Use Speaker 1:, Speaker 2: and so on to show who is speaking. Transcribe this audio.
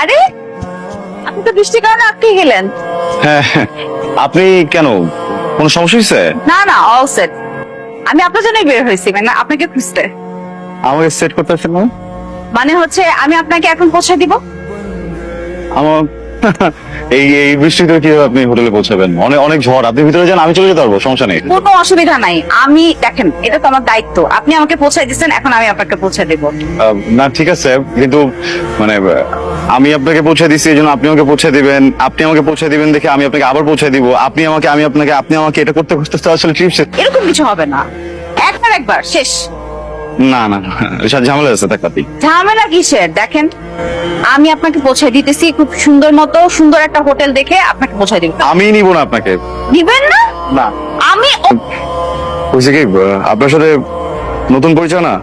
Speaker 1: আরে আপনি তো বৃষ্টির কারণে আটকে গেলেন।
Speaker 2: হ্যাঁ, আপনি কেন, কোনো সমস্যা হয়েছে?
Speaker 1: না না, অল সেট। আমি আপনার জন্যই বের হয়েছি, মানে আপনাকে খুঁজতে।
Speaker 2: আমাকে সেট করতে আসছেন না?
Speaker 1: মানে হচ্ছে আমি আপনাকে এখন পৌঁছে দিব।
Speaker 2: আমার এই এই বৃষ্টিতে কিভাবে আপনি হোটেলে পৌঁছাবেন? অনেক অনেক ঝড়, আপনি ভিতরে যান, আমি চলে যেতে পারবো, সমস্যা নেই।
Speaker 1: কোনো অসুবিধা নাই, আমি দেখেন এটা তো আমার দায়িত্ব। আপনি আমাকে পৌঁছাই দিচ্ছেন, এখন আমি আপনাকে পৌঁছে দেব।
Speaker 2: না ঠিক আছে, কিন্তু মানে আমি আপনাকে পৌঁছে দিচ্ছি এই জন্য আপনি আমাকে পৌঁছে দিবেন, আপনি আমাকে পৌঁছে দিবেন দেখে আমি আপনাকে আবার পৌঁছে দিব, আপনি আমাকে আমি আপনাকে, আপনি আমাকে, এটা করতে করতে তো আসলে ট্রিপ শেষ।
Speaker 1: এরকম কিছু হবে না, একবার শেষ।
Speaker 2: না না না, এসব ঝামেলা আছে তাকাতি।
Speaker 1: ঝামেলা কিসের? দেখেন আমি আপনাকে পৌঁছে দিতেছি, খুব সুন্দর মতো সুন্দর একটা হোটেল দেখে আপনাকে পৌঁছে দিব।
Speaker 2: আমি নিব না আপনাকে।
Speaker 1: দিবেন না?
Speaker 2: না,
Speaker 1: আমি
Speaker 2: হয়েছে কি, আপনার সাথে নতুন পরিচয় না,